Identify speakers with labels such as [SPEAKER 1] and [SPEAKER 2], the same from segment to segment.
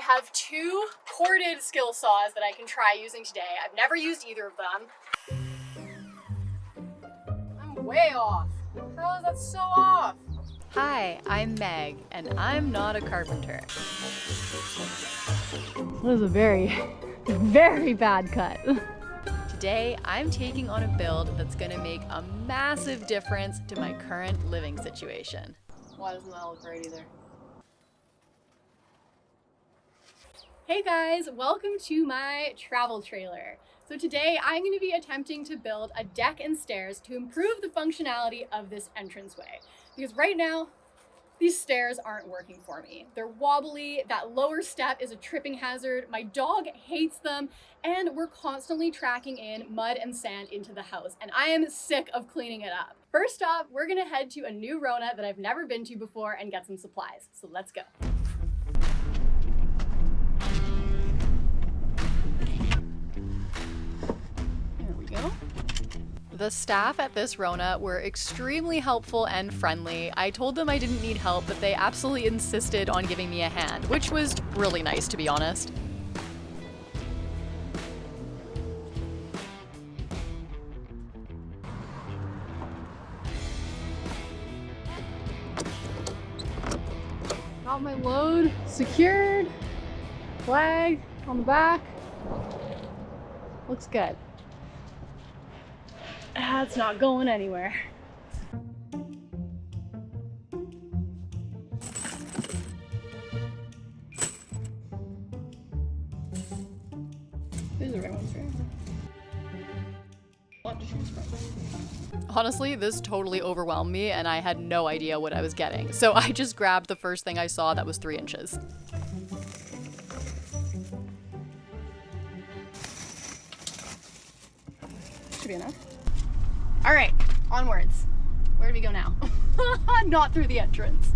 [SPEAKER 1] have two corded skill saws that I can try using today. I've never used either of them. I'm way off. How is that so off?
[SPEAKER 2] Hi, I'm Meg, and I'm not a carpenter.
[SPEAKER 1] That was a very, very bad cut.
[SPEAKER 2] Today, I'm taking on a build that's gonna make a massive difference to my current living situation.
[SPEAKER 1] Why doesn't that look right either? Hey guys, welcome to my travel trailer. So today I'm going to be attempting to build a deck and stairs to improve the functionality of this entranceway. Because right now, these stairs aren't working for me. They're wobbly, that lower step is a tripping hazard, my dog hates them, and we're constantly tracking in mud and sand into the house, and I am sick of cleaning it up. First off, we're gonna head to a new Rona that I've never been to before and get some supplies. So let's go.
[SPEAKER 2] The staff at this Rona were extremely helpful and friendly. I told them I didn't need help, but they absolutely insisted on giving me a hand, which was really nice, to be honest.
[SPEAKER 1] Got my load secured, flag on the back. Looks good. It's not going anywhere. These are the right ones, right? What to choose from?
[SPEAKER 2] Honestly, this totally overwhelmed me and I had no idea what I was getting. So I just grabbed the first thing I saw that was 3 inches.
[SPEAKER 1] Should be enough. All right, onwards. Where do we go now? Not through the entrance.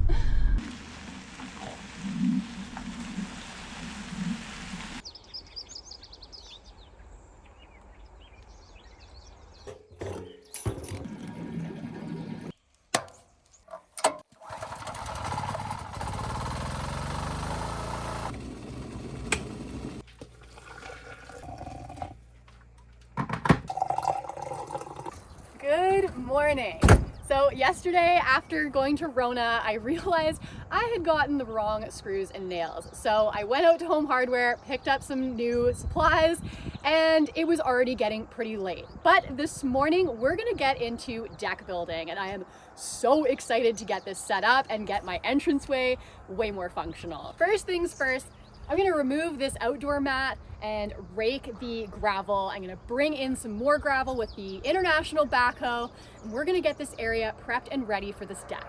[SPEAKER 1] Good morning. So yesterday after going to Rona, I realized I had gotten the wrong screws and nails. So I went out to Home Hardware, picked up some new supplies, and it was already getting pretty late. But this morning we're gonna get into deck building, and I am so excited to get this set up and get my entranceway way more functional. First things first, I'm gonna remove this outdoor mat and rake the gravel. I'm gonna bring in some more gravel with the International backhoe, and we're gonna get this area prepped and ready for this deck.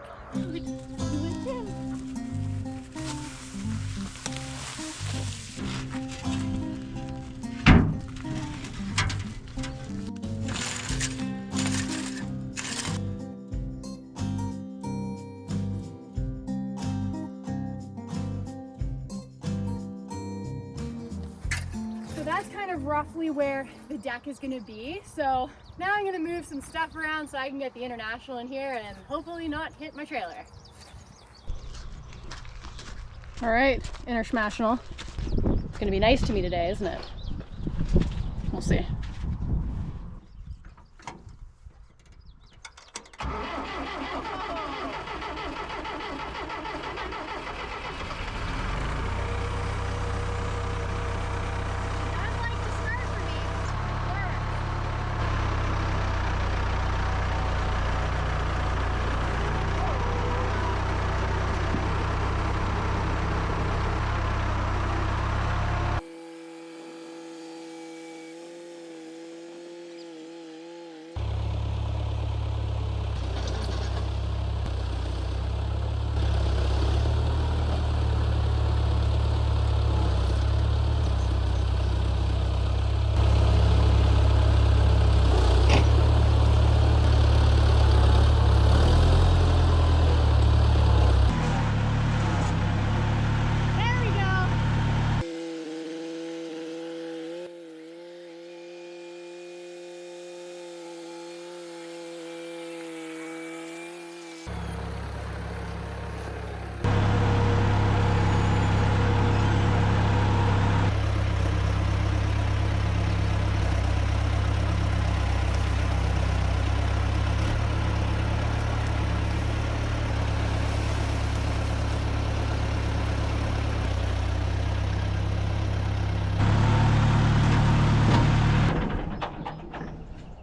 [SPEAKER 1] So that's kind of roughly where the deck is gonna be. So now I'm gonna move some stuff around so I can get the International in here and hopefully not hit my trailer. All right, International. It's gonna be nice to me today, isn't it? We'll see.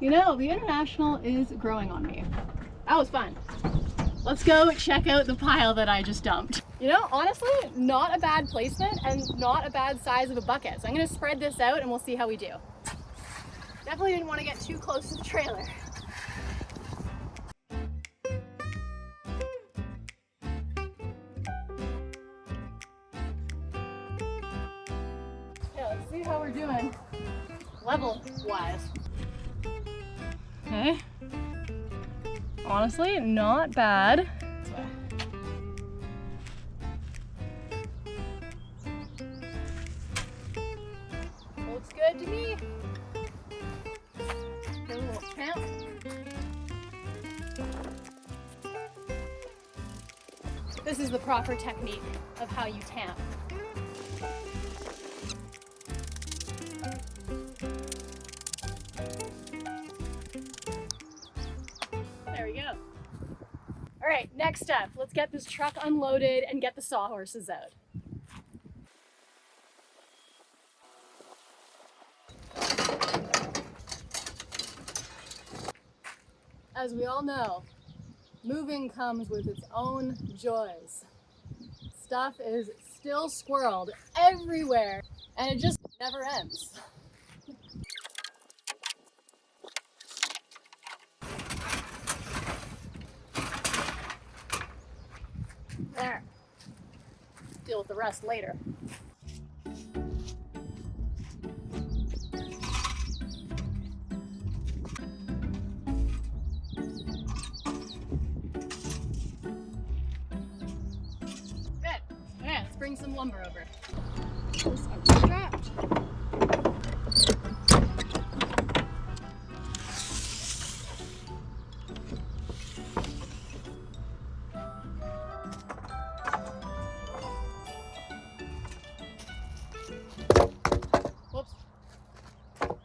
[SPEAKER 1] You know, the International is growing on me. That was fun. Let's go check out the pile that I just dumped. You know, honestly, not a bad placement and not a bad size of a bucket. So I'm gonna spread this out and we'll see how we do. Definitely didn't want to get too close to the trailer. Okay, let's see how we're doing level-wise. Okay. Honestly, not bad. Looks good to me. Give a little tamp. This is the proper technique of how you tamp. There we go. All right, next step. Let's get this truck unloaded and get the sawhorses out. As we all know, moving comes with its own joys. Stuff is still squirreled everywhere, and it just never ends. There. Deal with the rest later. Good. Okay, let's bring some lumber over. This are strapped. Whoops. Can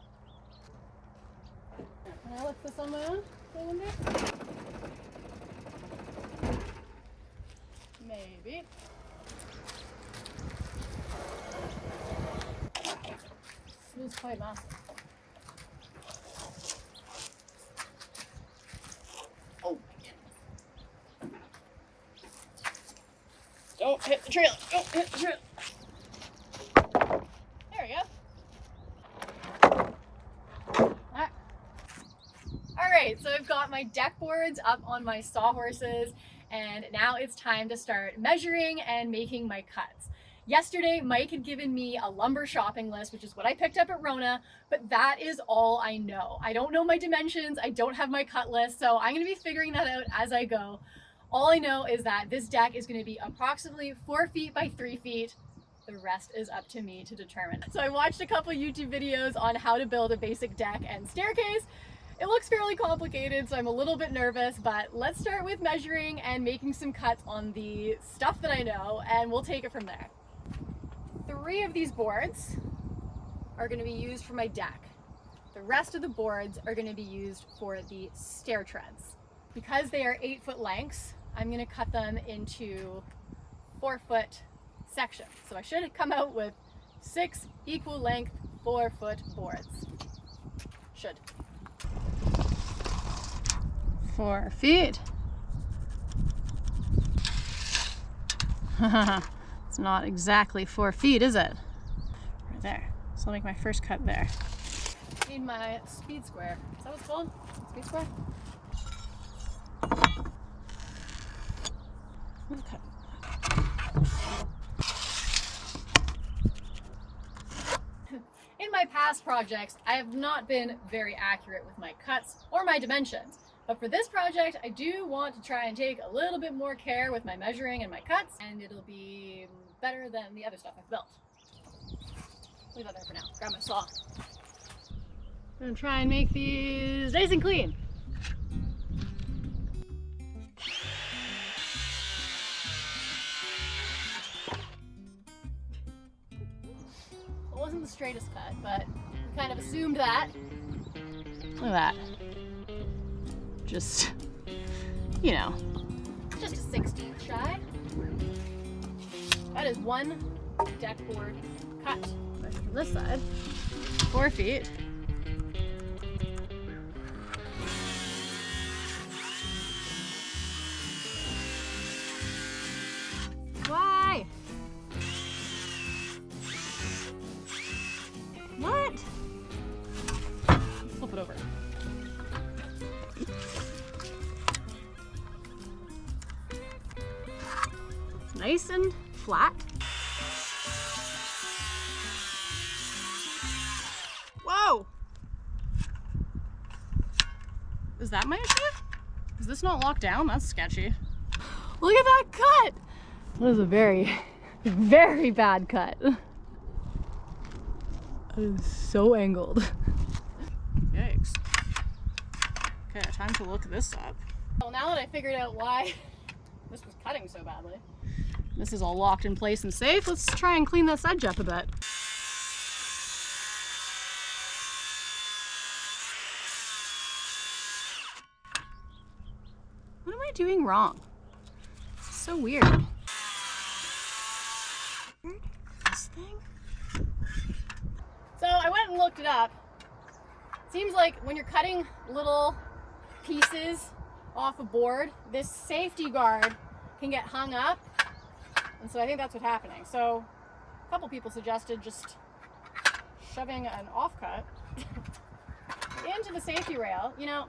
[SPEAKER 1] I lift this on my own? Maybe. This is quite massive. Oh my goodness. Don't hit the trailer. Don't hit the trailer. There we go. Alright, so I've got my deck boards up on my sawhorses, and now it's time to start measuring and making my cuts. Yesterday, Mike had given me a lumber shopping list, which is what I picked up at Rona, but that is all I know. I don't know my dimensions, I don't have my cut list, so I'm gonna be figuring that out as I go. All I know is that this deck is gonna be approximately 4 feet by 3 feet. The rest is up to me to determine. So I watched a couple YouTube videos on how to build a basic deck and staircase. It looks fairly complicated, so I'm a little bit nervous, but let's start with measuring and making some cuts on the stuff that I know, and we'll take it from there. 3 of these boards are going to be used for my deck. The rest of the boards are going to be used for the stair treads. Because they are 8-foot lengths, I'm going to cut them into 4-foot sections. So I should come out with 6 equal length 4-foot boards. Should. 4 feet. It's not exactly 4 feet, is it? Right there. So I'll make my first cut there. Need my speed square. Is that what it's called? Speed square? Okay. In my past projects, I have not been very accurate with my cuts or my dimensions. But for this project, I do want to try and take a little bit more care with my measuring and my cuts, and it'll be better than the other stuff I've built. Leave that there for now. Grab my saw. I'm gonna try and make these nice and clean. It wasn't the straightest cut, but we kind of assumed that. Look at that. Just, you know, just a 16 shy. That is one deck board cut. But from this side, 4 feet. it over. It's nice and flat. Whoa! Is that my issue? Is this not locked down? That's sketchy. Look at that cut! That is a very, very bad cut. That is so angled. Yikes. Okay, time to look this up. Well, now that I figured out why this was cutting so badly, this is all locked in place and safe, let's try and clean this edge up a bit. What am I doing wrong? This is so weird. This thing? So I went and looked it up. Seems like when you're cutting little pieces off a board, this safety guard can get hung up. And so I think that's what's happening. So a couple people suggested just shoving an offcut into the safety rail. You know,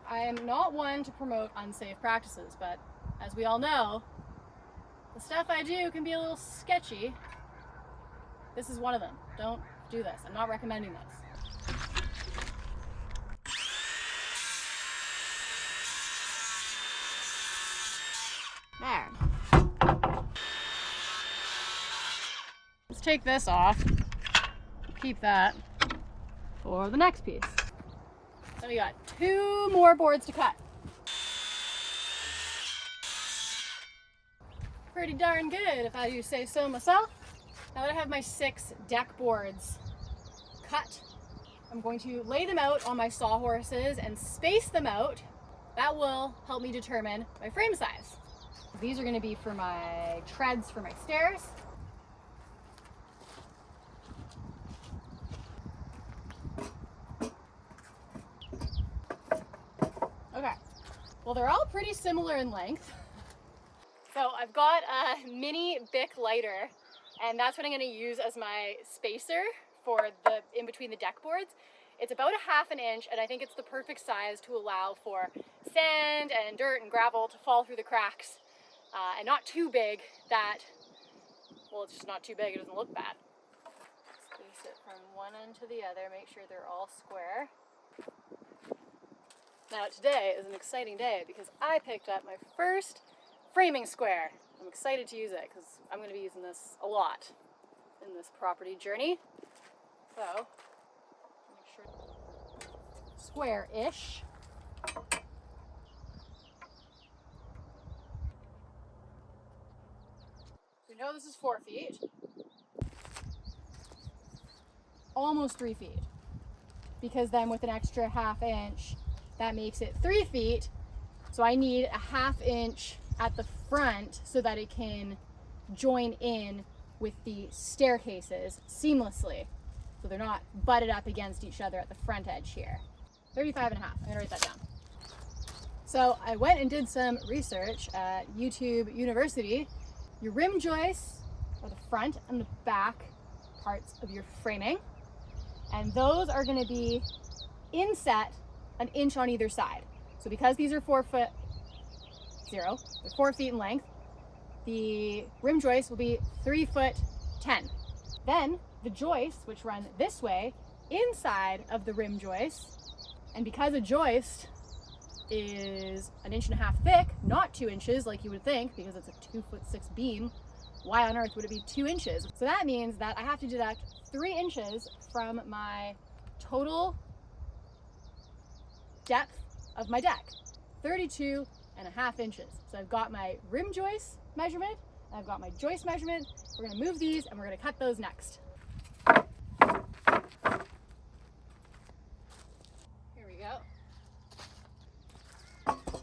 [SPEAKER 1] I am not one to promote unsafe practices, but as we all know, the stuff I do can be a little sketchy. This is one of them. Don't do this. I'm not recommending this. There. Let's take this off. Keep that for the next piece. So we got 2 more boards to cut. Pretty darn good, if I do say so myself. Now that I have my 6 deck boards cut, I'm going to lay them out on my sawhorses and space them out. That will help me determine my frame size. These are going to be for my treads for my stairs. Okay, well, they're all pretty similar in length. So I've got a mini Bic lighter, and that's what I'm going to use as my spacer for the in between the deck boards. It's about 1/2 inch, and I think it's the perfect size to allow for sand and dirt and gravel to fall through the cracks, and not too big that, well, it's just not too big, it doesn't look bad. Space it from one end to the other, make sure they're all square. Now today is an exciting day because I picked up my first framing square. I'm excited to use it because I'm going to be using this a lot in this property journey. So, make sure square-ish. We know this is 4 feet. Almost 3 feet. Because then with an extra 1/2 inch, that makes it 3 feet. So I need a 1/2 inch at the front so that it can join in with the staircases seamlessly. So they're not butted up against each other at the front edge here. 35 and a half, I'm gonna write that down. So I went and did some research at YouTube University. Your rim joists are the front and the back parts of your framing. And those are gonna be inset 1 inch on either side. So because these are 4'0", they're 4 feet in length, the rim joist will be 3'10". Then the joists, which run this way, inside of the rim joist, and because a joist is 1.5 inches thick, not 2 inches like you would think, because it's a 2'6" beam, why on earth would it be 2 inches? So that means that I have to deduct 3 inches from my total depth of my deck, 32.5 inches. So I've got my rim joist measurement, and I've got my joist measurement. We're gonna move these and we're gonna cut those next. Here we go.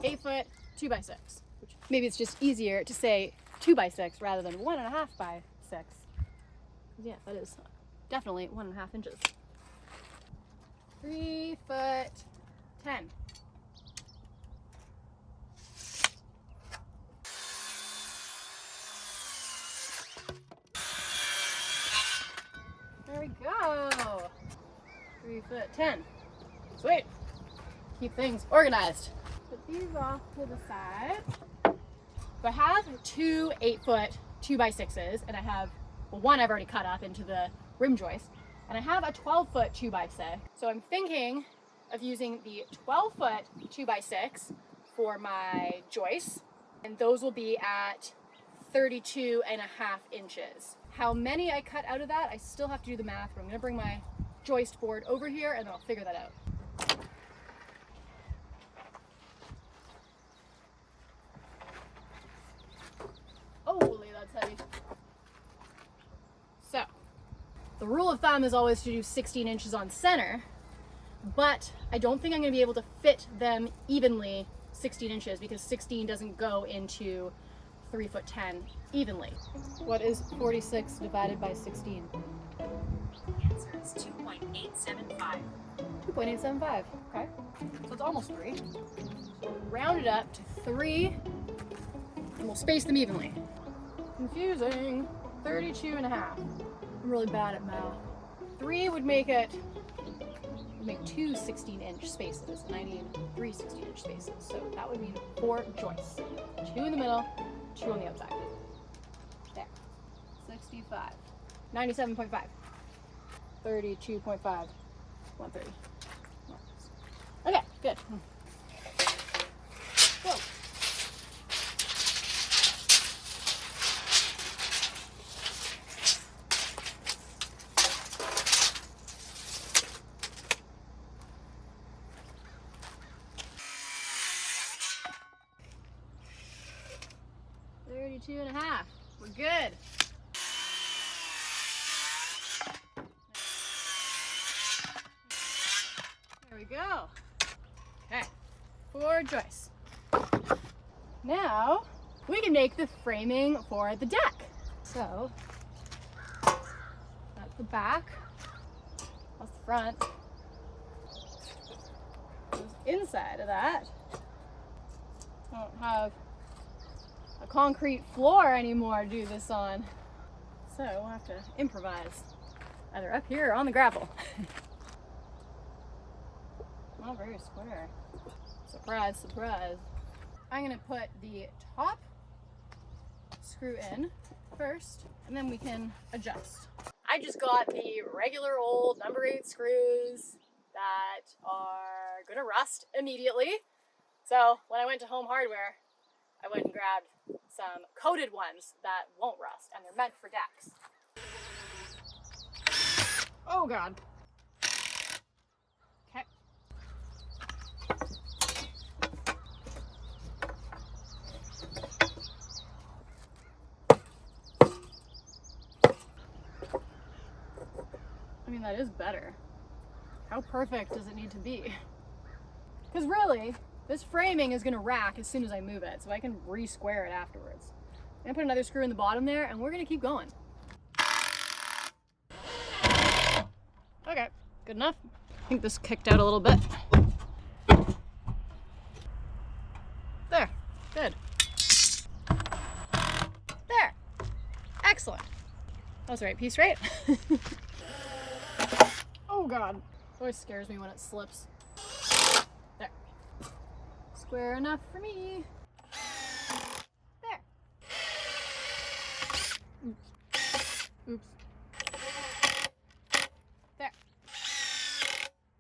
[SPEAKER 1] 8 foot, 2x6. Which maybe it's just easier to say 2x6 rather than 1.5 by 6. Yeah, that is definitely 1.5 inches. 3'10". There we go. 3'10". Sweet. Keep things organized. Put these off to the side. So I have two 8-foot 2x6s, and I have, well, one I've already cut up into the rim joist, and I have a 12-foot 2x6. So I'm thinking of using the 12-foot 2x6 for my joists, and those will be at 32.5 inches. How many I cut out of that, I still have to do the math, but I'm gonna bring my joist board over here and then I'll figure that out. Holy, that's heavy. So, the rule of thumb is always to do 16 inches on center, but I don't think I'm gonna be able to fit them evenly 16 inches because 16 doesn't go into 3'10" evenly. What is 46 divided by 16?
[SPEAKER 3] The answer is 2.875.
[SPEAKER 1] 2.875, okay. So it's almost 3. So round it up to 3, and we'll space them evenly. Confusing. 32.5. I'm really bad at math. 3 would make two 16-inch spaces, and I need 3 16-inch spaces. So that would mean 4 joists. 2 in the middle, 2 on the outside. There. 65. 97.5. 32.5. 130. Okay, good. Whoa. Two and a half. We're good. There we go. Okay, 4 joists. Now we can make the framing for the deck. So that's the back. That's the front. Goes inside of that. I don't have a concrete floor anymore to do this on. So we'll have to improvise, either up here or on the gravel. Not very square. Surprise, surprise. I'm gonna put the top screw in first, and then we can adjust. I just got the regular old number 8 screws that are gonna rust immediately. So when I went to Home Hardware, I went and grabbed some coated ones that won't rust, and they're meant for decks. Oh God. Okay. I mean, that is better. How perfect does it need to be? Because really, this framing is gonna rack as soon as I move it, so I can re-square it afterwards. I'm gonna put another screw in the bottom there, and we're gonna keep going. Okay, good enough. I think this kicked out a little bit. There, good. There, excellent. That was the right piece, right? Oh God, it always scares me when it slips. There. Square enough for me. There. Oops. There.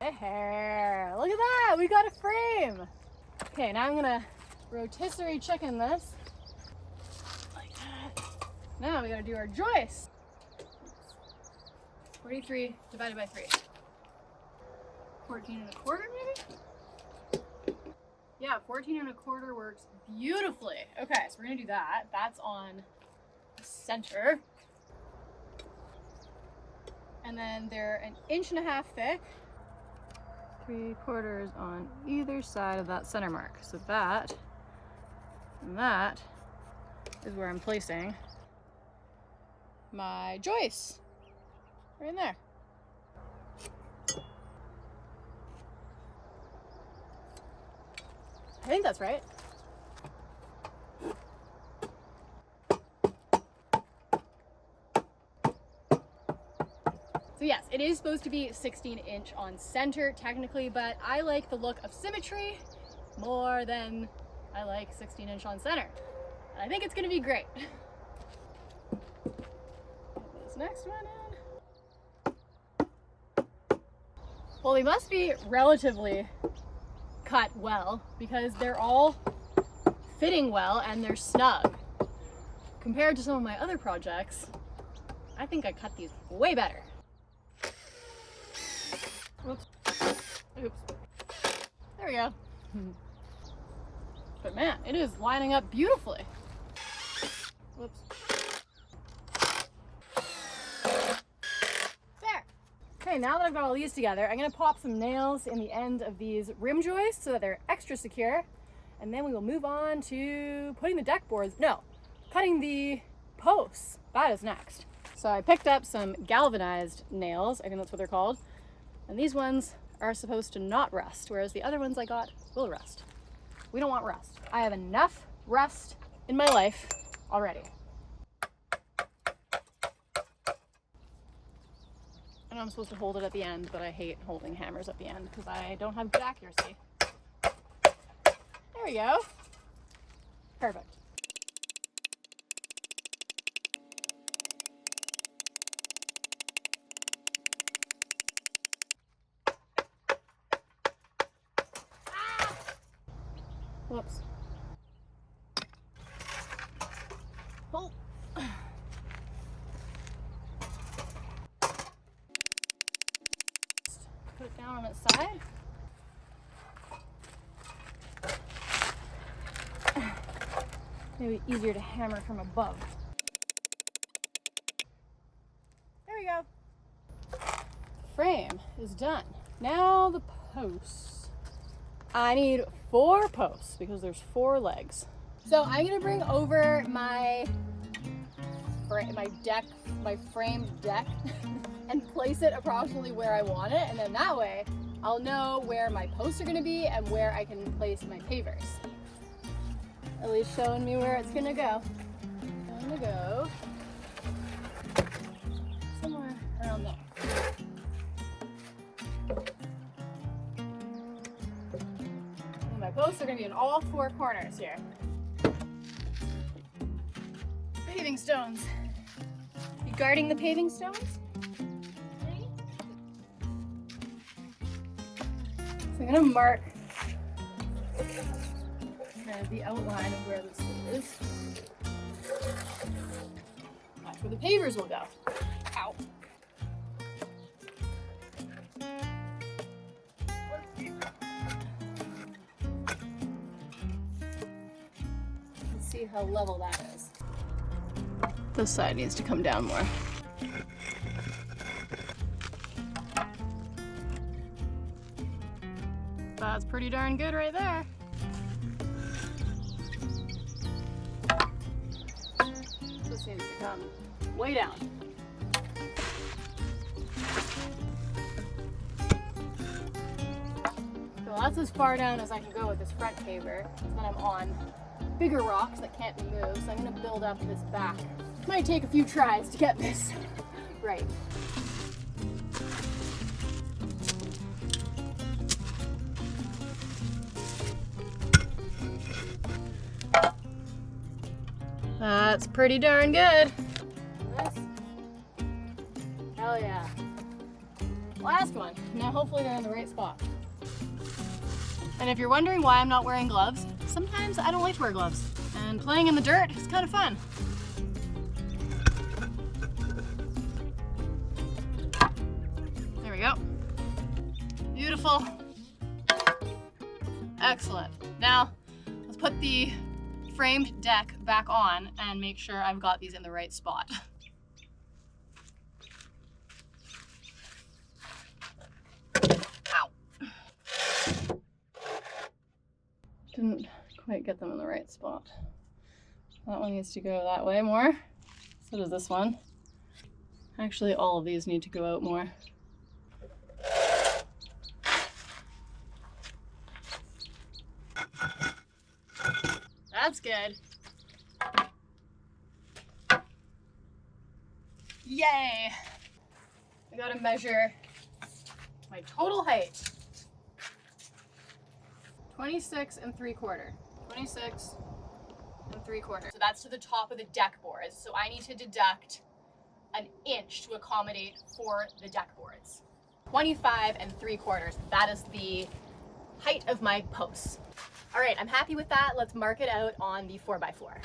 [SPEAKER 1] There. Look at that. We got a frame. Okay, now I'm gonna rotisserie chicken this. Like that. Now we gotta do our joist. 43 divided by 3. 14 1/4 maybe? Yeah, 14 1/4 works beautifully. Okay, so we're gonna do that. That's on the center. And then they're 1.5 inches thick. 3/4 on either side of that center mark. So that and that is where I'm placing my joists. Right in there. I think that's right. So yes, it is supposed to be 16-inch on center technically, but I like the look of symmetry more than I like 16-inch on center. And I think it's gonna be great. Put this next one in. Well, they must be relatively cut well because they're all fitting well and they're snug. Compared to some of my other projects, I think I cut these way better. Whoops. Oops. There we go. But man, it is lining up beautifully. Whoops. There. Okay, now that I've got all these together, I'm gonna pop some nails in the end of these rim joists so that they're extra secure. And then we will move on to putting the deck boards, no, cutting the posts. That is next. So I picked up some galvanized nails, I think that's what they're called. And these ones are supposed to not rust, whereas the other ones I got will rust. We don't want rust. I have enough rust in my life already. I know I'm supposed to hold it at the end, but I hate holding hammers at the end because I don't have good accuracy. There we go. Perfect. Whoops. Oh. Put it down on its side. Maybe easier to hammer from above. There we go. Frame is done. Now the posts. I need 4 posts because there's 4 legs. So I'm gonna bring over my deck, my framed deck, and place it approximately where I want it, and then that way I'll know where my posts are gonna be and where I can place my pavers. At least showing me where it's gonna go. It's gonna go somewhere around there. My posts are going to be in all 4 corners here. Paving stones. You guarding the paving stones? So I'm going to mark kind of the outline of where this is. That's where the pavers will go. Ow. See how level that is. This side needs to come down more. That's pretty darn good right there. This needs to come way down. So that's as far down as I can go with this front paver. Then I'm on bigger rocks that can't be moved, so I'm going to build up this back. Might take a few tries to get this right. That's pretty darn good. This, hell yeah. Last one. Now hopefully they're in the right spot. And if you're wondering why I'm not wearing gloves, sometimes I don't like to wear gloves, and playing in the dirt is kind of fun. There we go. Beautiful. Excellent. Now, let's put the framed deck back on and make sure I've got these in the right spot. Ow. Didn't quite get them in the right spot. That one needs to go that way more. So does this one. Actually, all of these need to go out more. That's good. Yay! I gotta measure my total height. 26 3/4. 26 3/4. So that's to the top of the deck boards. So I need to deduct an inch to accommodate for the deck boards. 25 3/4. That is the height of my posts. All right, I'm happy with that. Let's mark it out on the 4x4.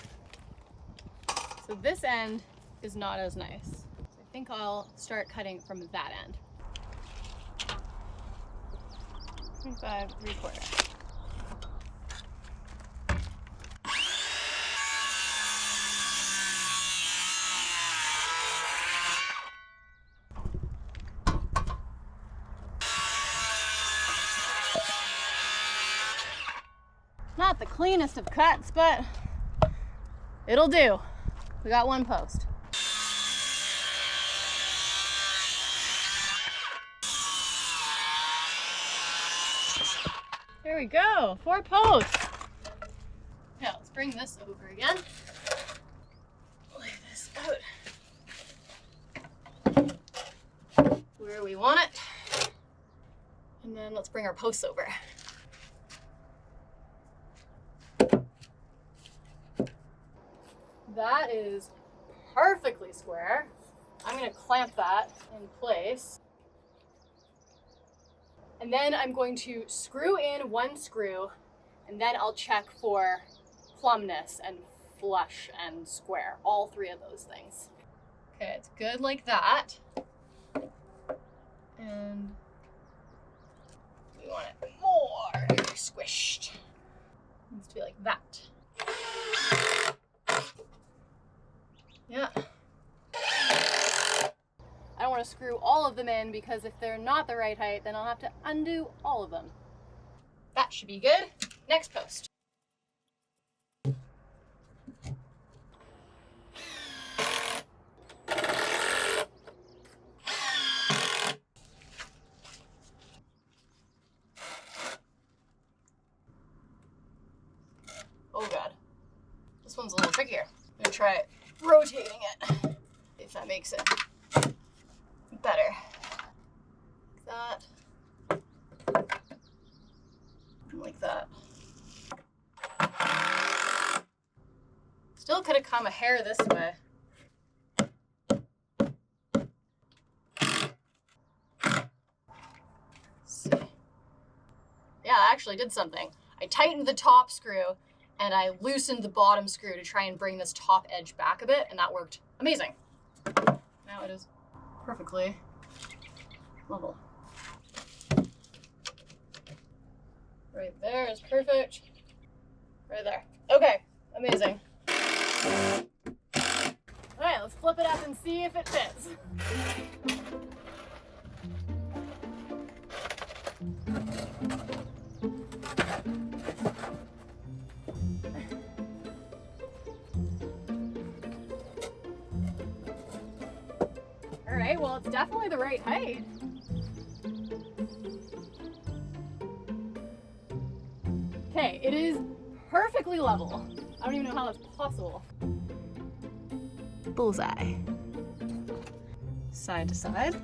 [SPEAKER 1] So this end is not as nice. So I think I'll start cutting from that end. 25 3/4. Not the cleanest of cuts, but it'll do. We got one post. There we go, 4 posts. Now let's bring this over again. Lay this out where we want it. And then let's bring our posts over. That is perfectly square. I'm gonna clamp that in place. And then I'm going to screw in 1 screw, and then I'll check for plumbness and flush and square, all 3 of those things. Okay, it's good like that. And we want it more squished. It needs to be like that. Yeah. I don't want to screw all of them in because if they're not the right height, then I'll have to undo all of them. That should be good. Next post. Oh God. This one's a little trickier. I'm gonna try rotating it, if that makes it better. Like that. Still could have come a hair this way. See. Yeah, I actually did something. I tightened the top screw and I loosened the bottom screw to try and bring this top edge back a bit, and that worked amazing. Now it is perfectly level. Right there is perfect. Right there. Okay, amazing. All right, let's flip it up and see if it fits. All right, well, it's definitely the right height. Okay, it is perfectly level. I don't even know how that's possible. Bullseye. Side to side.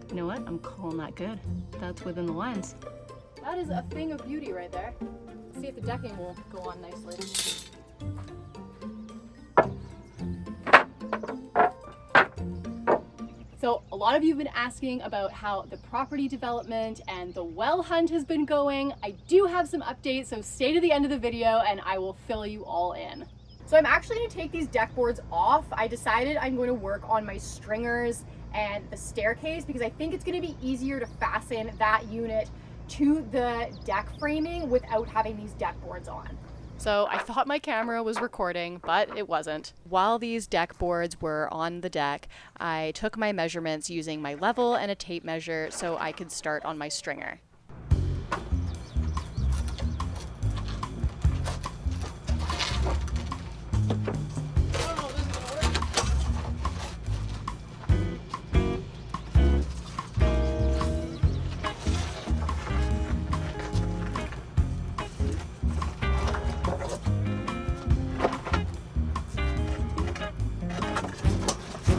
[SPEAKER 1] You know what? I'm calling that good. That's within the lines. That is a thing of beauty right there. Let's see if the decking will go on nicely. So a lot of you have been asking about how the property development and the well hunt has been going. I do have some updates, so stay to the end of the video and I will fill you all in. So I'm actually going to take these deck boards off. I decided I'm going to work on my stringers and the staircase because I think it's going to be easier to fasten that unit to the deck framing without having these deck boards on.
[SPEAKER 2] So I thought my camera was recording, but it wasn't. While these deck boards were on the deck, I took my measurements using my level and a tape measure so I could start on my stringer.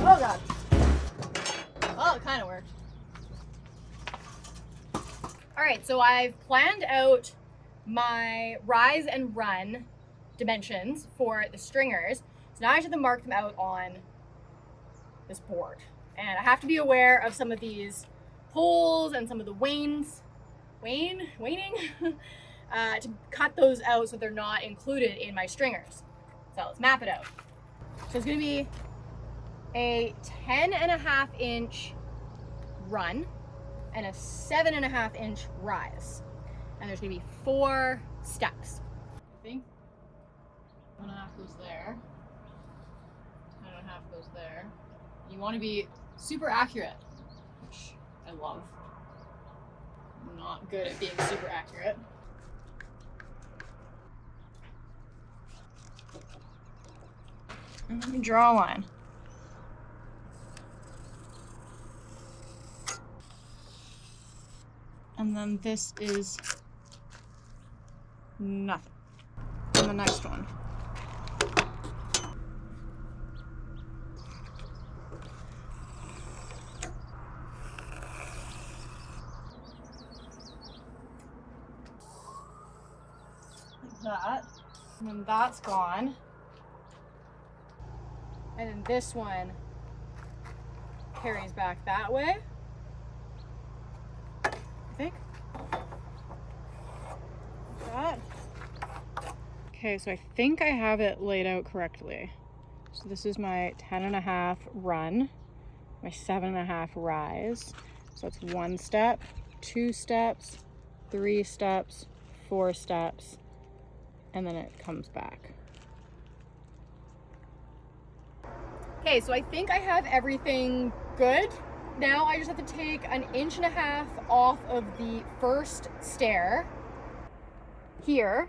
[SPEAKER 1] Oh God. right, so I've planned out my rise and run dimensions for the stringers. So now I just have to mark them out on this board. And I have to be aware of some of these poles and some of the waning, to cut those out so they're not included in my stringers. So let's map it out. So it's gonna be a 10.5 inch run and a 7.5 inch rise. And there's gonna be 4 steps. I think 1.5 goes there, 10.5 goes there. You wanna be super accurate, which I love. I'm not good at being super accurate. And then you draw a line. And then this is nothing. And the next one. Like that. And then that's gone. And then this one carries back that way, I think. Like that. Okay, so I think I have it laid out correctly. So this is my 10.5 run, my 7.5 rise. So it's 1 step, 2 steps, 3 steps, 4 steps, and then it comes back. Okay, so I think I have everything good. Now I just have to take 1.5 inches off of the first stair here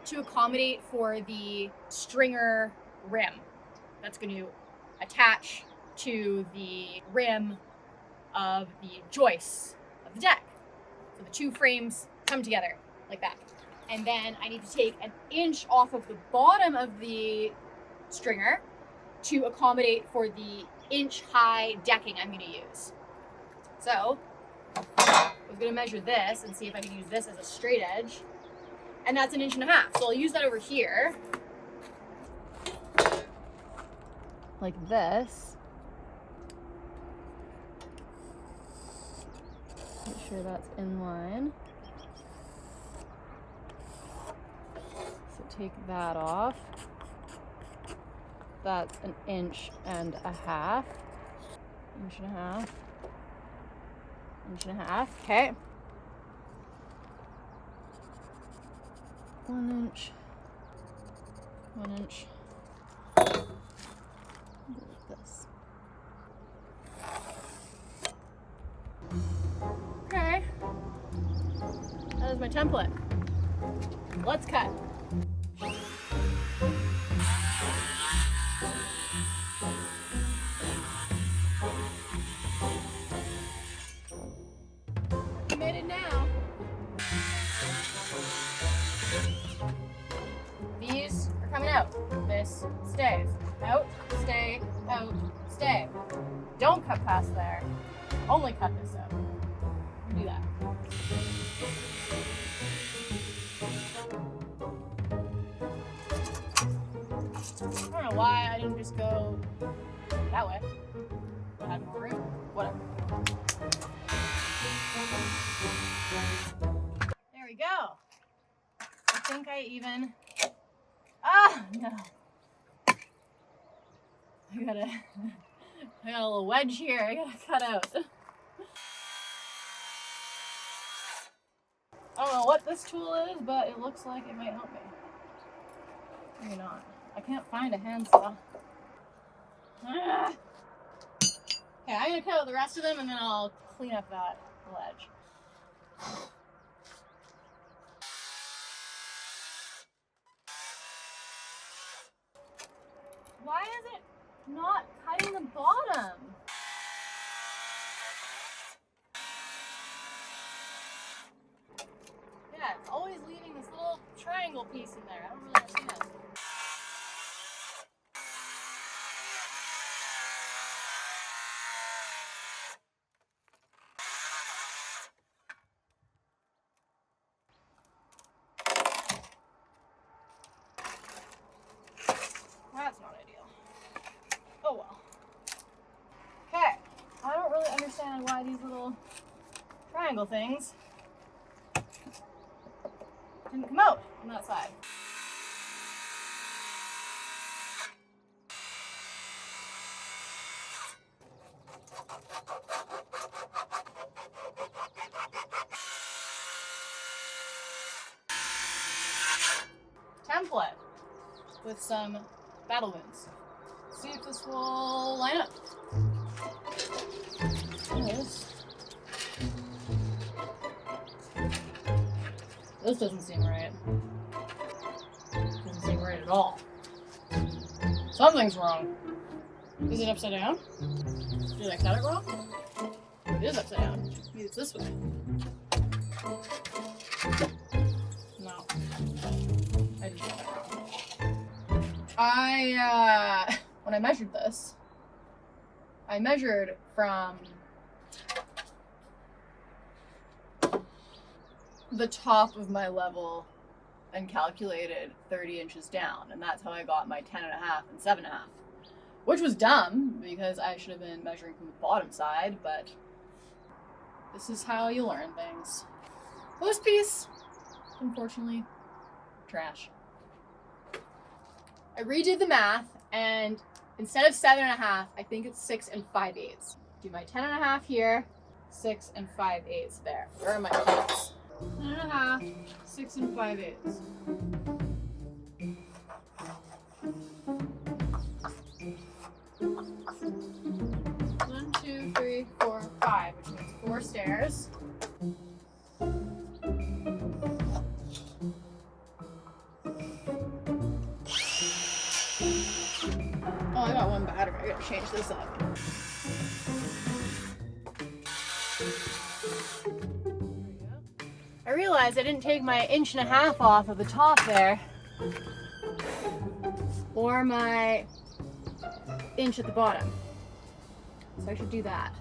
[SPEAKER 1] to accommodate for the stringer rim that's going to attach to the rim of the joists of the deck. So the 2 frames come together like that. And then I need to take 1 inch off of the bottom of the stringer to accommodate for the inch-high decking I'm going to use. So I was going to measure this and see if I can use this as a straight edge. And that's 1.5 inches. So I'll use that over here. Like this. Make sure that's in line. So take that off. That's 1.5 inches. 1.5 inches. Okay. 1 inch. 1 inch. Like this. Okay. That is my template. Let's cut. Committed now. These are coming out. This stays. Out, stay, out, stay. Don't cut past there. Only cut this out. Do that. I don't know why I didn't just go that way. I had more room. Whatever. There we go. I think I even... Ah, no. I got a little wedge here I gotta cut out. I don't know what this tool is, but it looks like it might help me. Maybe not. I can't find a handsaw. Ah. Okay, I'm gonna cut out the rest of them and then I'll clean up that ledge. Why is it not cutting the bottom? Yeah, it's always leaving this little triangle piece in there. I don't really understand. understand why these little triangle things didn't come out on that side. Template with some battle wounds. See if this will line up. This doesn't seem right. Doesn't seem right at all. Something's wrong. Is it upside down? Did I cut it wrong? It is upside down. Maybe it's this way. No. I did that wrong. When I measured this, I measured from the top of my level and calculated 30 inches down, and that's how I got my 10.5 and 7.5, which was dumb because I should have been measuring from the bottom side, but this is how you learn things. Well, this piece, unfortunately, trash. I redid the math, and instead of 7.5, I think it's 6 5/8. Do my 10.5 here, 6 5/8 there. Where are my kids? 10.5, 6 5/8. 1, 2, 3, 4, 5, which means 4 stairs. Oh, I got one battery. I gotta change this up. I realized I didn't take my 1.5 inches off of the top there, or my inch at the bottom. So I should do that.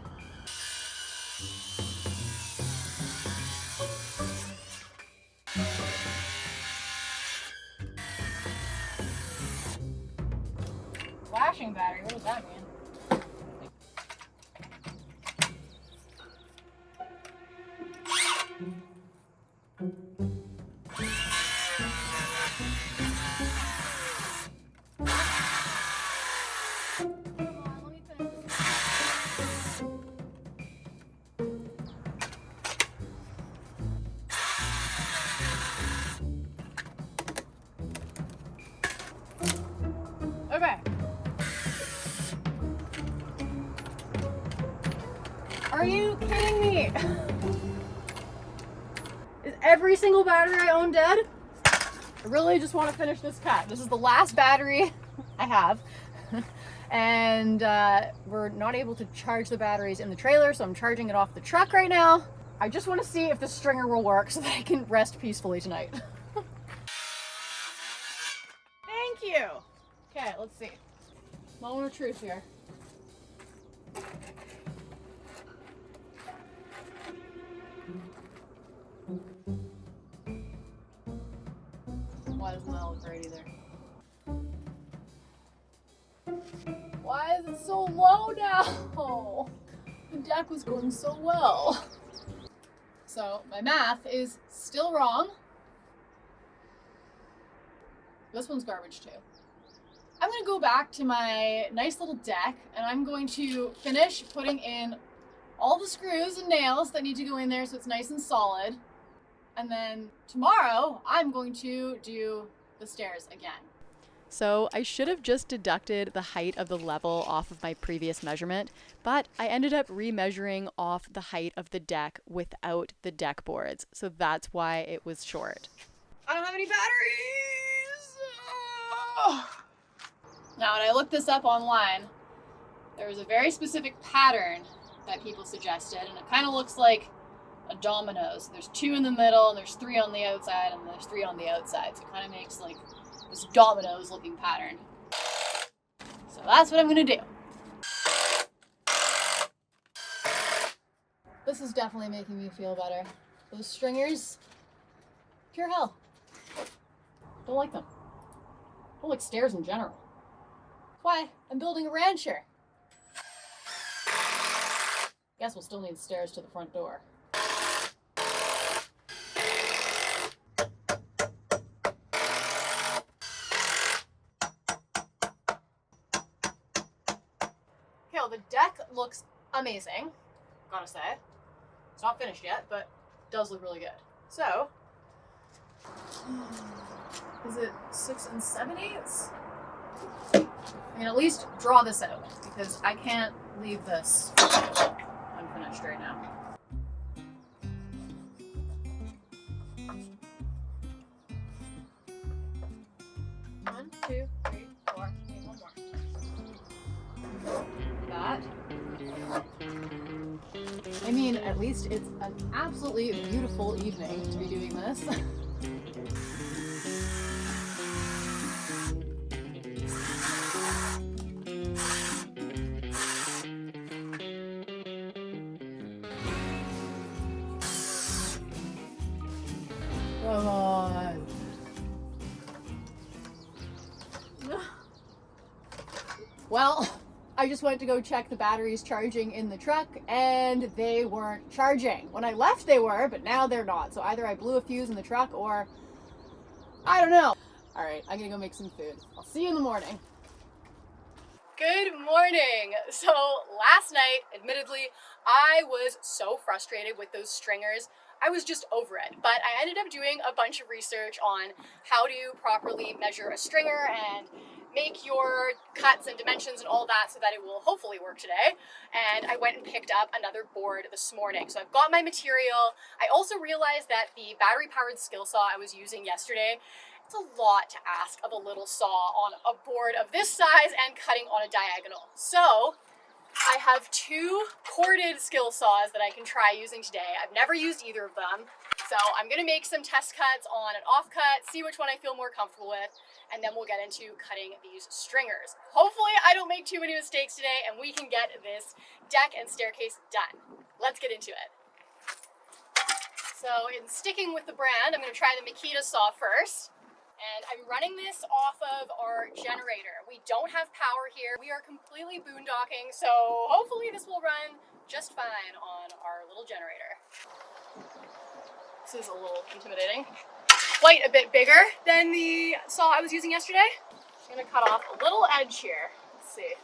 [SPEAKER 1] Flashing battery, what does that mean? Okay. Are you kidding me? Is every single battery I own dead? I really just want to finish this cut. This is the last battery I have. And we're not able to charge the batteries in the trailer, so I'm charging it off the truck right now. I just want to see if the stringer will work so that I can rest peacefully tonight. Thank you. Okay, let's see. Moment of truth here. Why doesn't that look right either? Why is it so low now? The deck was going so well. So my math is still wrong. This one's garbage too. I'm gonna go back to my nice little deck and I'm going to finish putting in all the screws and nails that need to go in there so it's nice and solid. And then tomorrow I'm going to do the stairs again.
[SPEAKER 2] So I should have just deducted the height of the level off of my previous measurement, but I ended up remeasuring off the height of the deck without the deck boards. So that's why it was short.
[SPEAKER 1] I don't have any batteries! Now, when I looked this up online, there was a very specific pattern that people suggested, and it kind of looks like a dominoes. There's 2 in the middle, and there's 3 on the outside, and there's 3 on the outside. So it kind of makes like this dominoes looking pattern. So that's what I'm gonna do. This is definitely making me feel better. Those stringers, pure hell. Don't like them. Don't like stairs in general. That's why I'm building a rancher. Guess we'll still need stairs to the front door. Okay, well, the deck looks amazing, gotta say. It's not finished yet, but it does look really good. So, is it 6 7/8? I can at least draw this out because I can't leave this unfinished right now. One, two, three, four. Need one more. That. I mean, at least it's an absolutely beautiful evening to be doing this. Come on. Well, I just went to go check the batteries charging in the truck and they weren't charging. When I left they were, but now they're not. So either I blew a fuse in the truck or I don't know. All right, I'm gonna go make some food. I'll see you in the morning. Good morning. So last night, admittedly, I was so frustrated with those stringers. I was just over it, but I ended up doing a bunch of research on how to properly measure a stringer and make your cuts and dimensions and all that so that it will hopefully work today. And I went and picked up another board this morning. So I've got my material. I also realized that the battery powered skill saw I was using yesterday, it's a lot to ask of a little saw on a board of this size and cutting on a diagonal. So I have two corded skill saws that I can try using today. I've never used either of them. So I'm gonna make some test cuts on an offcut, see which one I feel more comfortable with, and then we'll get into cutting these stringers. Hopefully I don't make too many mistakes today and we can get this deck and staircase done. Let's get into it. So in sticking with the brand, I'm gonna try the Makita saw first. And I'm running this off of our generator. We don't have power here. We are completely boondocking, so hopefully this will run just fine on our little generator. This is a little intimidating. Quite a bit bigger than the saw I was using yesterday. I'm gonna cut off a little edge here. Let's see.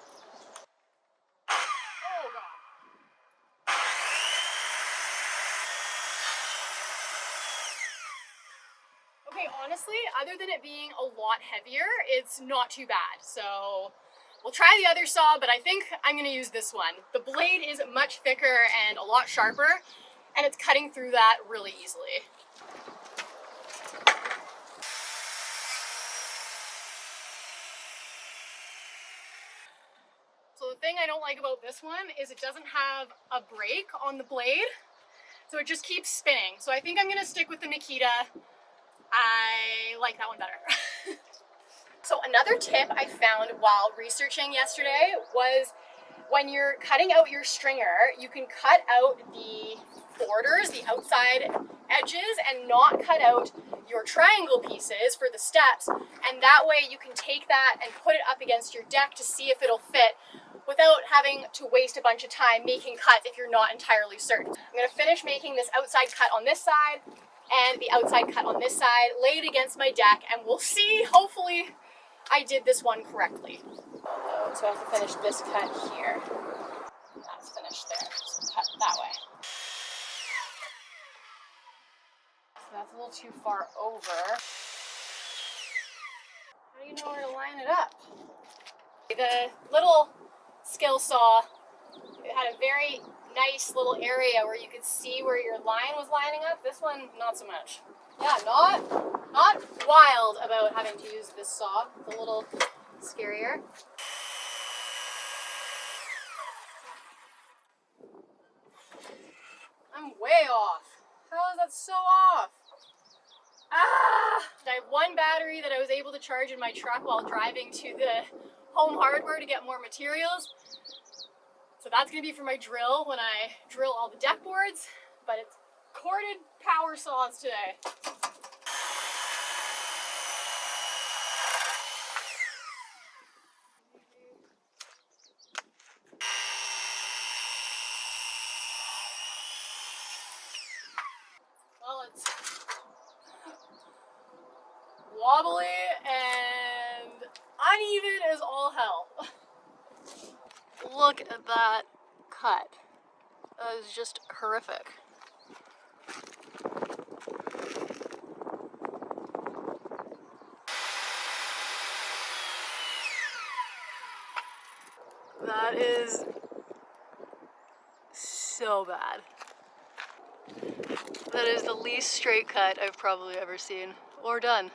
[SPEAKER 1] Oh God. Okay, honestly, other than it being a lot heavier, it's not too bad. So we'll try the other saw, but I think I'm gonna use this one. The blade is much thicker and a lot sharper, and it's cutting through that really easily. So the thing I don't like about this one is it doesn't have a brake on the blade, so it just keeps spinning. So I think I'm gonna stick with the Makita. I like that one better. So another tip I found while researching yesterday was when you're cutting out your stringer, you can cut out the borders, the outside edges, and not cut out your triangle pieces for the steps. And that way you can take that and put it up against your deck to see if it'll fit without having to waste a bunch of time making cuts if you're not entirely certain. I'm gonna finish making this outside cut on this side and the outside cut on this side, lay it against my deck, and we'll see, hopefully, I did this one correctly. So I have to finish this cut here. That's finished there, so cut that way. So that's a little too far over. How do you know where to line it up? The little skill saw, it had a very nice little area where you could see where your line was lining up. This one, not so much. Yeah, not wild about having to use this saw. It's a little scarier. I'm way off. How is that so off? I have one battery that I was able to charge in my truck while driving to the home hardware to get more materials. So that's gonna be for my drill when I drill all the deck boards, but it's corded power saws today. It's wobbly and uneven as all hell. Look at that cut. That is just horrific. That is so bad. That is the least straight cut I've probably ever seen or done.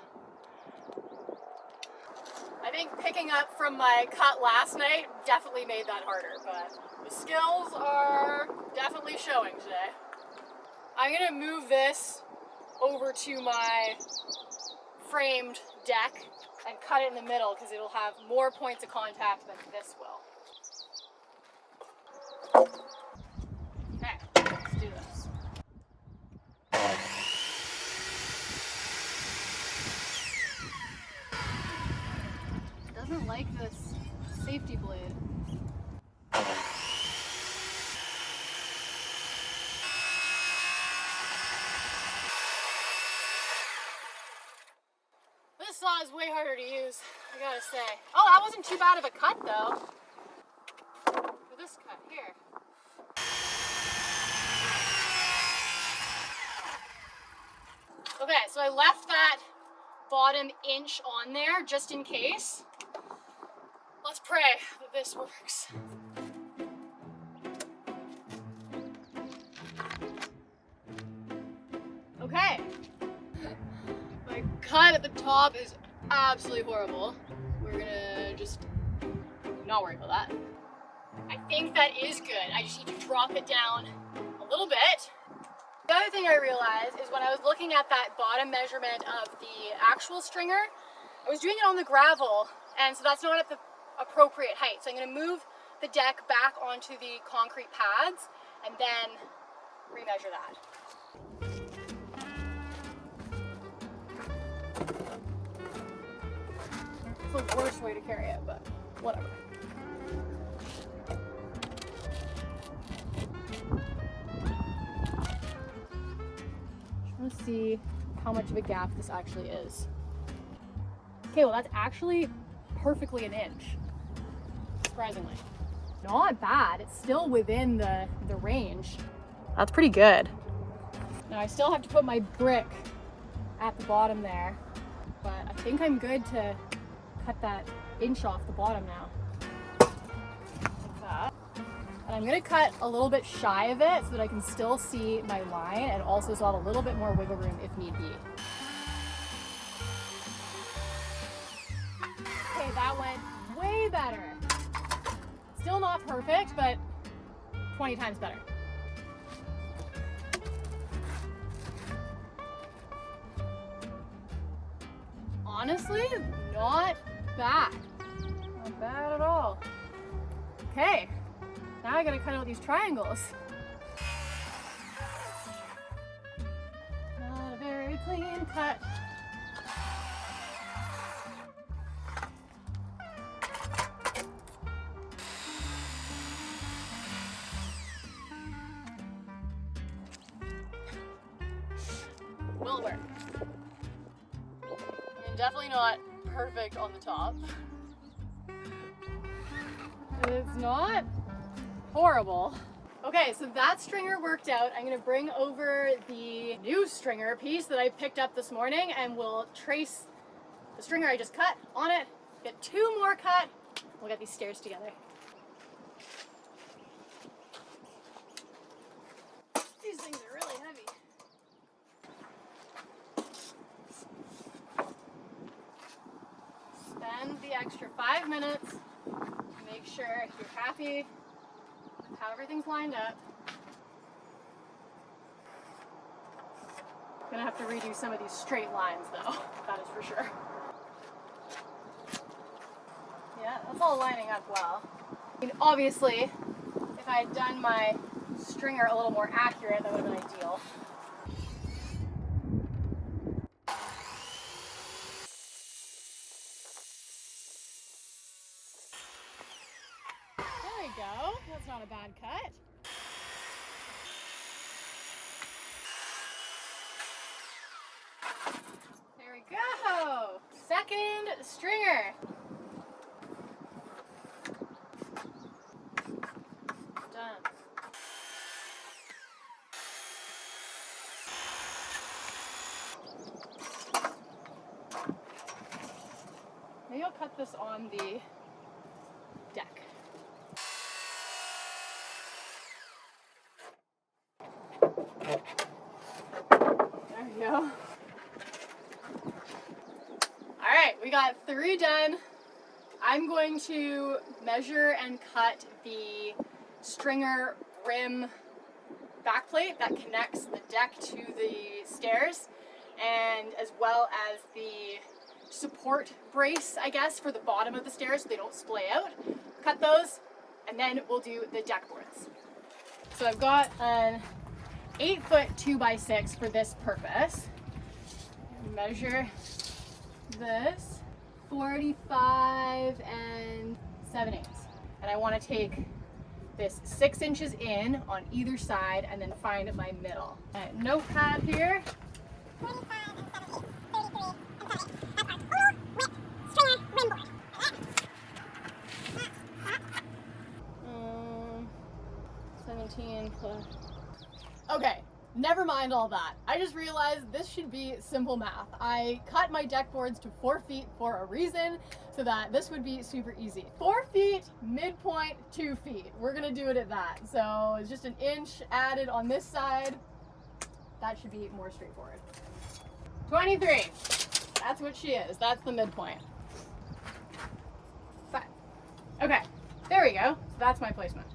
[SPEAKER 1] I think picking up from my cut last night definitely made that harder, but the skills are definitely showing today. I'm gonna move this over to my framed deck and cut it in the middle because it'll have more points of contact than this will. Okay, let's do this. Doesn't like this safety blade. This saw is way harder to use, I gotta say. Oh, that wasn't too bad of a cut though. For this cut here. Okay, so I left that bottom inch on there just in case. Let's pray that this works. Okay. My cut at the top is absolutely horrible. We're gonna just not worry about that. I think that is good. I just need to drop it down a little bit. The other thing I realized is when I was looking at that bottom measurement of the actual stringer, I was doing it on the gravel, and so that's not at the appropriate height. So I'm going to move the deck back onto the concrete pads and then remeasure that. It's the worst way to carry it, but whatever. Let's see how much of a gap this actually is. Okay, well that's actually perfectly an inch, surprisingly. Not bad, it's still within the range. That's pretty good. Now I still have to put my brick at the bottom there, but I think I'm good to cut that inch off the bottom now. Like that. And I'm gonna cut a little bit shy of it so that I can still see my line and also so I have a little bit more wiggle room if need be. Okay, that went way better. Still not perfect, but 20 times better. Honestly, not bad. Not bad at all. Okay. Now I gotta cut out these triangles. Not a very clean cut. Will work. And definitely not perfect on the top. It's not horrible. Okay, so that stringer worked out. I'm gonna bring over the new stringer piece that I picked up this morning and we'll trace the stringer I just cut on it, get two more cut, we'll get these stairs together. These things are really heavy. Spend the extra 5 minutes to make sure you're happy with how everything's lined up. Gonna have to redo some of these straight lines though, that is for sure. Yeah, that's all lining up well. I mean, obviously, if I had done my stringer a little more accurate, that would have been ideal. There we go. That's not a bad cut. second stringer. Done. Maybe I'll cut this on the deck. There we go. All right, we got 3 done. I'm going to measure and cut the stringer rim backplate that connects the deck to the stairs, and as well as the support brace, I guess, for the bottom of the stairs so they don't splay out. Cut those, and then we'll do the deck boards. So I've got an 8-foot 2x6 for this purpose. Measure this 45 and 7/8. And I want to take this 6 inches in on either side and then find my middle. Notepad here. Um, 17 plus. Okay, never mind all that. I just realized this should be simple math. I cut my deck boards to 4 feet for a reason, so that this would be super easy. 4 feet, midpoint, 2 feet. We're gonna do it at that. So it's just an inch added on this side. That should be more straightforward. 23. That's what she is. That's the midpoint. Fine. Okay, there we go. So that's my placement.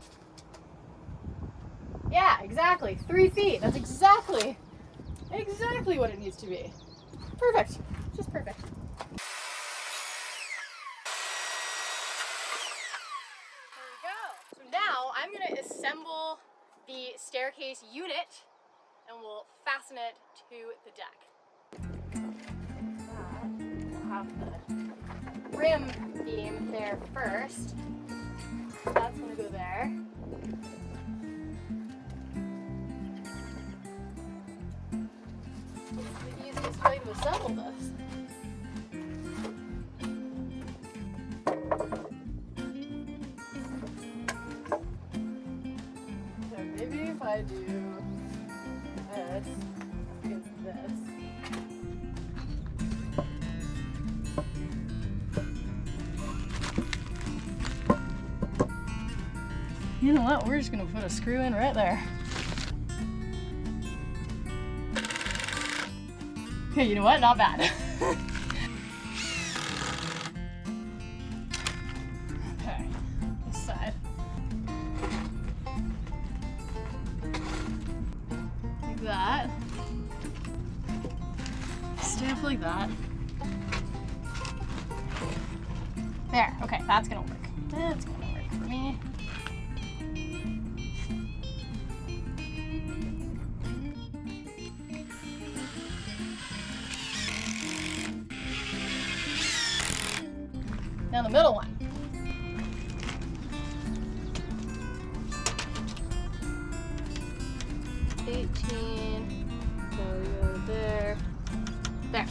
[SPEAKER 1] Yeah, exactly. 3 feet. That's exactly what it needs to be. Perfect. Just perfect. There we go. So now I'm going to assemble the staircase unit and we'll fasten it to the deck. We'll have the rim beam there first. So that's going to go there. The easiest way to assemble this. So maybe if I do this against this. You know what? We're just gonna put a screw in right there. Okay, you know what? Not bad. Okay, this side. Like that. Stamp like that. There, okay, that's gonna work. That's gonna work for me. Now the middle one. Go there. There.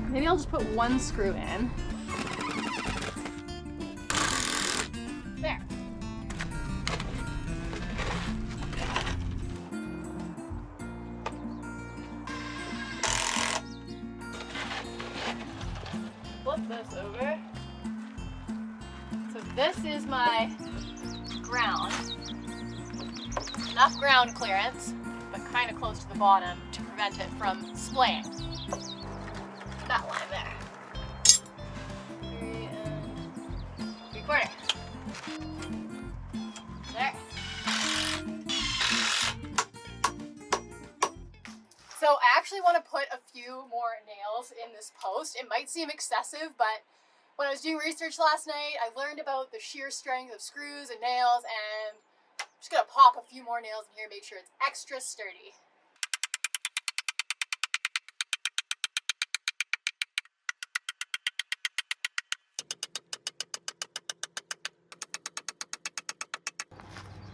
[SPEAKER 1] Maybe I'll just put one screw in. There. Flip this over. So this is my ground. Enough ground clearance, but kind of close to the bottom to prevent it from splaying. That line there. 3 3/4. There. So I actually want to put a few more nails in this post. It might seem excessive, but when I was doing research last night, I learned about the shear strength of screws and nails, and I'm just gonna pop a few more nails in here, make sure it's extra sturdy.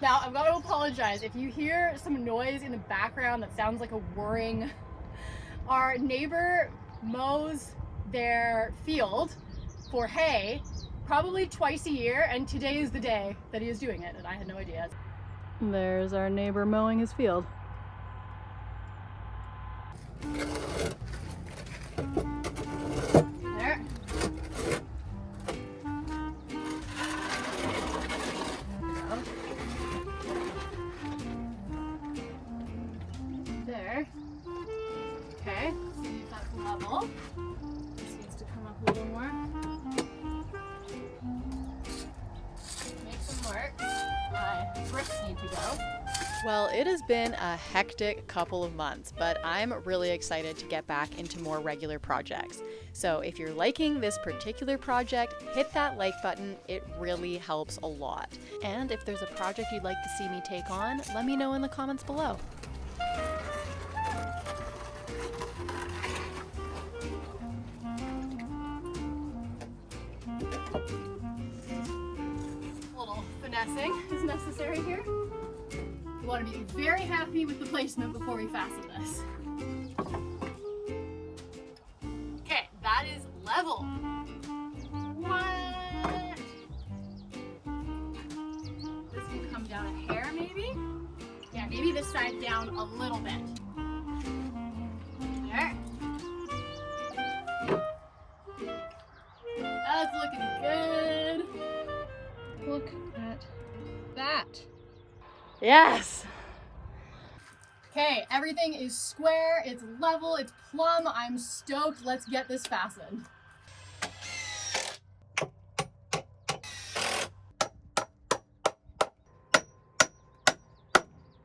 [SPEAKER 1] Now, I've got to apologize if you hear some noise in the background that sounds like a whirring. Our neighbor mows their field for hay probably twice a year, and today is the day that he is doing it, and I had no idea. There's our neighbor mowing his field. There. There. Okay, let's see if that's level. This needs to come up a little more. Make some marks. My bricks need to go.
[SPEAKER 2] Well, it has been a hectic couple of months, but I'm really excited to get back into more regular projects. So if you're liking this particular project, hit that like button. It really helps a lot. And if there's a project you'd like to see me take on, let me know in the comments below.
[SPEAKER 1] A little finessing is necessary here. We want to be very happy with the placement before we fasten this. Okay, that is level. What? This can come down a hair maybe? Yeah, maybe this side down a little bit. There. That's looking good. Look at that. Yes! Okay, everything is square, it's level, it's plumb. I'm stoked. Let's get this fastened.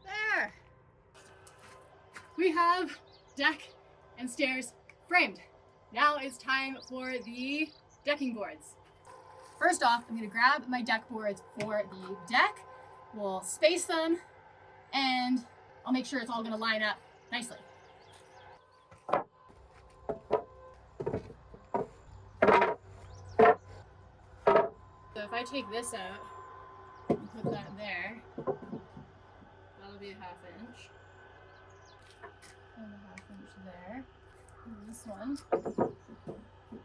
[SPEAKER 1] There! We have deck and stairs framed. Now it's time for the decking boards. First off, I'm going to grab my deck boards for the deck. We'll space them, and I'll make sure it's all going to line up nicely. So if I take this out and put that there, that'll be a 1/2 inch. And a 1/2 inch there. And this one. I'm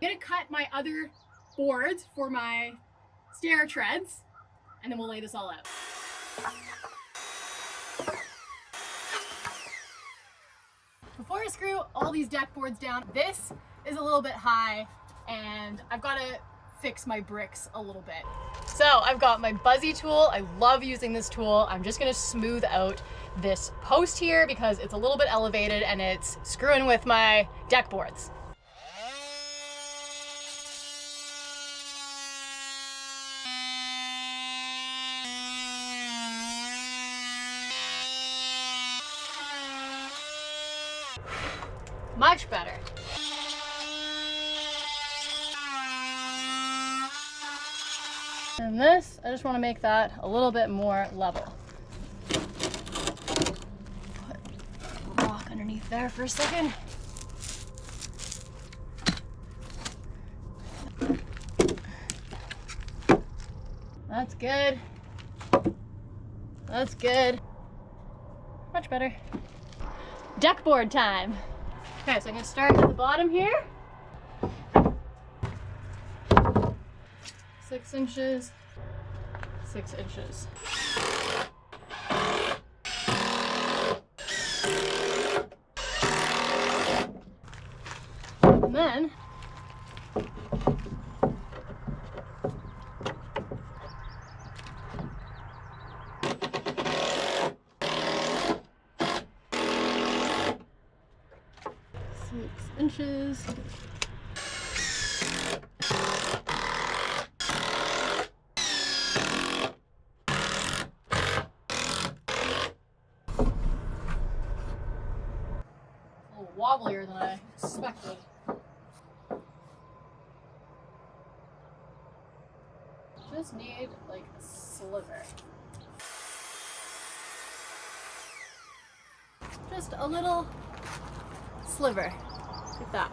[SPEAKER 1] going to cut my other boards for my stair treads, and then we'll lay this all out. Before I screw all these deck boards down, this is a little bit high and I've got to fix my bricks a little bit. So I've got my Buzzy tool. I love using this tool. I'm just going to smooth out this post here because it's a little bit elevated and it's screwing with my deck boards. Much better. And this, I just want to make that a little bit more level. Put a rock underneath there for a second. That's good. That's good. Much better. Deck board time. Okay, so I'm going to start at the bottom here. 6 inches, 6 inches. And then inches. A little wobblier than I expected. Just need like a sliver. Just a little sliver. Like that.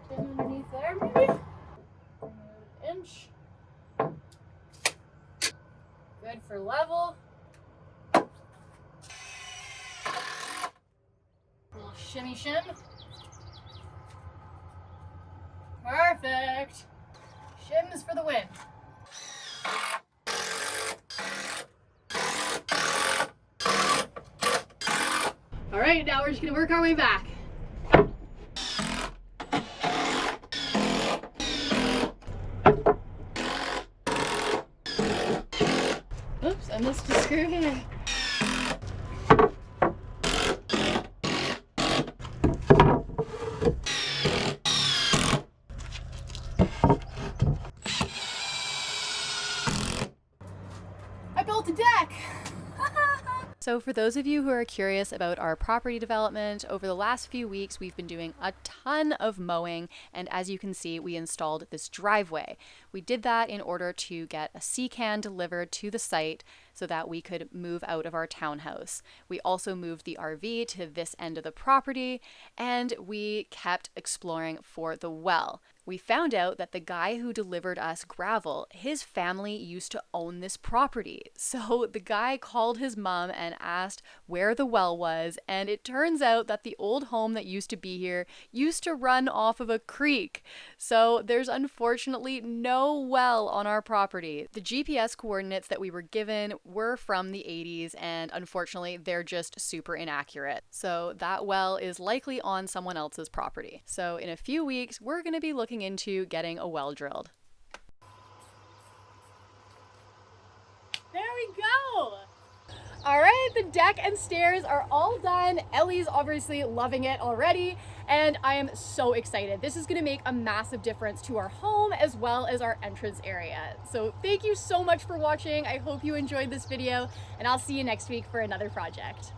[SPEAKER 1] Pin underneath there, maybe? An inch. Good for level. Shimmy shim. Perfect. Shims for the win. All right, now we're just gonna work our way back. Oops, I missed a screw here. I built a deck!
[SPEAKER 2] So for those of you who are curious about our property development, over the last few weeks we've been doing a ton of mowing, and as you can see, we installed this driveway. We did that in order to get a sea can delivered to the site so that we could move out of our townhouse. We also moved the RV to this end of the property, and we kept exploring for the well. We found out that the guy who delivered us gravel, his family used to own this property. So the guy called his mom and asked where the well was, and it turns out that the old home that used to be here used to run off of a creek. So there's unfortunately no well on our property. The GPS coordinates that we were given were from the 80s, and unfortunately they're just super inaccurate. So that well is likely on someone else's property. So in a few weeks, we're going to be looking into getting a well drilled.
[SPEAKER 1] There we go! All right, the deck and stairs are all done. Ellie's obviously loving it already, and I am so excited. This is gonna make a massive difference to our home as well as our entrance area. So thank you so much for watching. I hope you enjoyed this video, and I'll see you next week for another project.